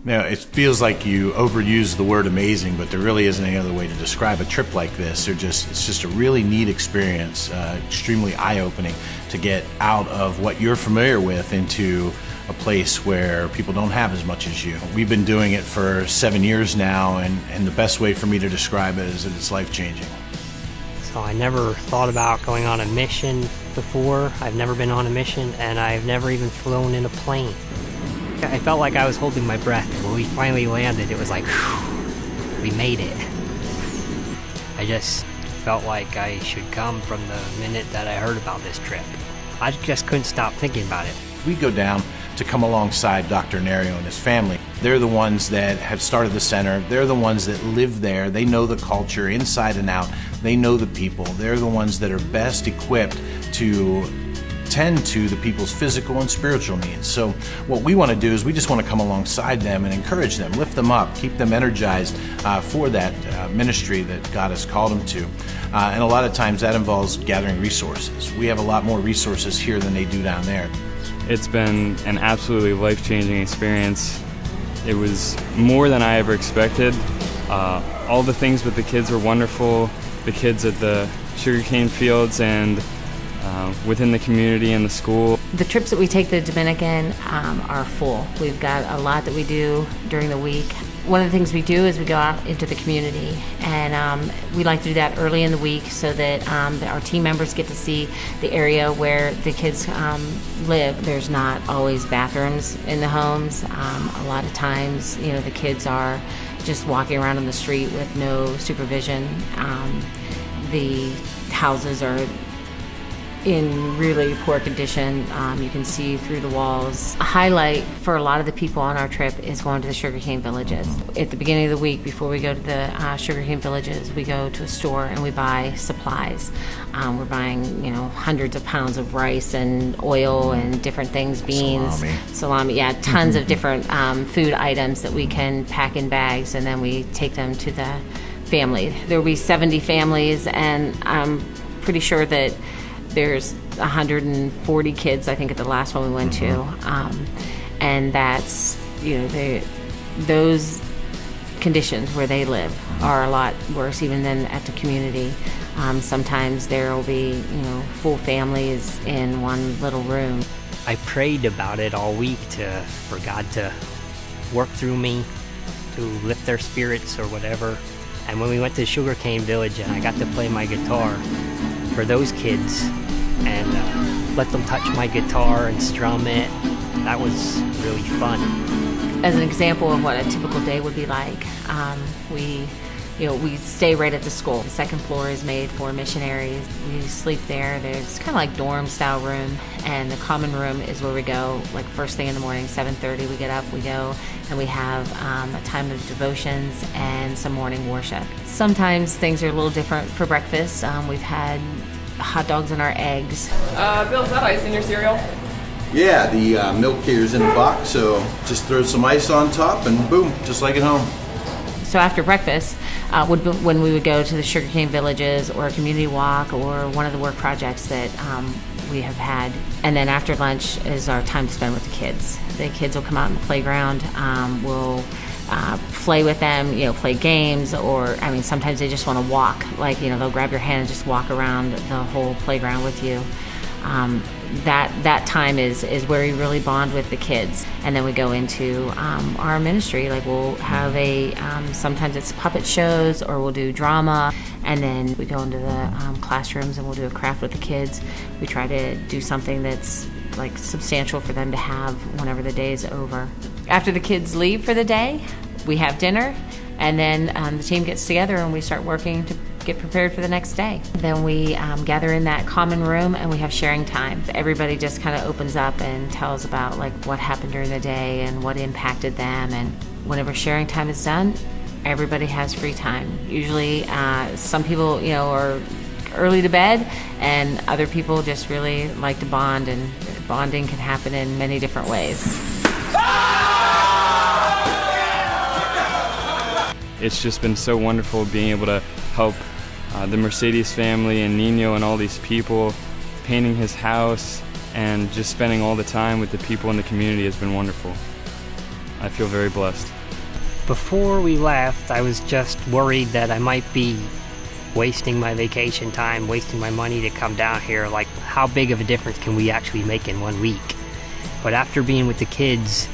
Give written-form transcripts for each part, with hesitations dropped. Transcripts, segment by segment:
Now, it feels like you overuse the word amazing, but there really isn't any other way to describe a trip like this. It's just a really neat experience, extremely eye-opening to get out of what you're familiar with into a place where people don't have as much as you. We've been doing it for 7 years now, and the best way for me to describe it is that it's life-changing. So I never thought about going on a mission before. I've never been on a mission, and I've never even flown in a plane. I felt like I was holding my breath. When we finally landed, it was like, whew, we made it. I just felt like I should come from the minute that I heard about this trip. I just couldn't stop thinking about it. We go down to come alongside Dr. Nerio and his family. They're the ones that have started the center. They're the ones that live there. They know the culture inside and out. They know the people. They're the ones that are best equipped to tend to the people's physical and spiritual needs. So what we want to do is we just want to come alongside them and encourage them, lift them up, keep them energized for that ministry that God has called them to. And a lot of times that involves gathering resources. We have a lot more resources here than they do down there. It's been an absolutely life-changing experience. It was more than I ever expected. All the things with the kids were wonderful. The kids at the sugarcane fields and within the community and the school. The trips that we take to the Dominican are full. We've got a lot that we do during the week. One of the things we do is we go out into the community, and we like to do that early in the week so that our team members get to see the area where the kids live. There's not always bathrooms in the homes. A lot of times, the kids are just walking around on the street with no supervision. The houses are in really poor condition. You can see through the walls. A highlight for a lot of the people on our trip is going to the sugarcane villages. At the beginning of the week, before we go to the sugarcane villages, we go to a store and we buy supplies. We're buying, hundreds of pounds of rice and oil and different things, beans, salami, yeah, tons of different food items that we can pack in bags, and then we take them to the family. There will be 70 families, and I'm pretty sure that there's 140 kids, I think, at the last one we went to. And that's, those conditions where they live are a lot worse even than at the community. Sometimes there will be, full families in one little room. I prayed about it all week for God to work through me, to lift their spirits or whatever. And when we went to Sugarcane Village and I got to play my guitar for those kids and let them touch my guitar and strum it, that was really fun. As an example of what a typical day would be like, we stay right at the school. The second floor is made for missionaries. We sleep there. There's kind of like dorm style room, and the common room is where we go like first thing in the morning, 7:30 we get up, we go, and we have a time of devotions and some morning worship. Sometimes things are a little different for breakfast. We've had hot dogs and our eggs. Bill, is that ice in your cereal? Yeah, the milk here's in the box, so just throw some ice on top and boom, just like at home. So after breakfast, when we would go to the sugarcane villages or a community walk or one of the work projects that we have had. And then after lunch is our time to spend with the kids. The kids will come out in the playground. We'll play with them, play games, or sometimes they just want to walk. Like, they'll grab your hand and just walk around the whole playground with you. That time is where we really bond with the kids. And then we go into our ministry. Like, we'll have sometimes it's puppet shows, or we'll do drama, and then we go into the classrooms and we'll do a craft with the kids. We try to do something that's like substantial for them to have whenever the day is over. After the kids leave for the day, we have dinner, and then the team gets together and we start working to get prepared for the next day. Then we gather in that common room and we have sharing time. Everybody just kind of opens up and tells about like what happened during the day and what impacted them. And whenever sharing time is done, everybody has free time. Usually some people, are early to bed, and other people just really like to bond, and bonding can happen in many different ways. It's just been so wonderful being able to help the Mercedes family and Nino and all these people, painting his house, and just spending all the time with the people in the community has been wonderful. I feel very blessed. Before we left, I was just worried that I might be wasting my vacation time, wasting my money to come down here. Like, how big of a difference can we actually make in 1 week? But after being with the kids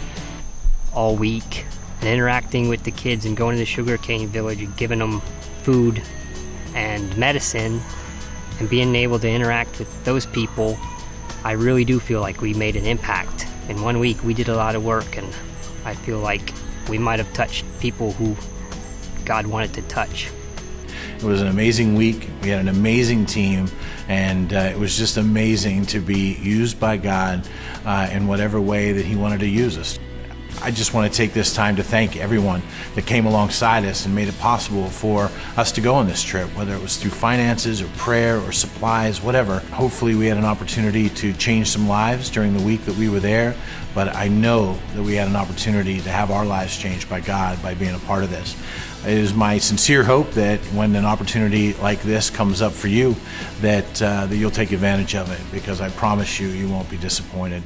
all week and interacting with the kids and going to the sugarcane village and giving them food and medicine and being able to interact with those people, I really do feel like we made an impact. In 1 week, we did a lot of work, and I feel like we might have touched people who God wanted to touch. It was an amazing week. We had an amazing team, and it was just amazing to be used by God in whatever way that He wanted to use us. I just want to take this time to thank everyone that came alongside us and made it possible for us to go on this trip, whether it was through finances or prayer or supplies, whatever. Hopefully we had an opportunity to change some lives during the week that we were there, but I know that we had an opportunity to have our lives changed by God by being a part of this. It is my sincere hope that when an opportunity like this comes up for you, that you'll take advantage of it, because I promise you, you won't be disappointed.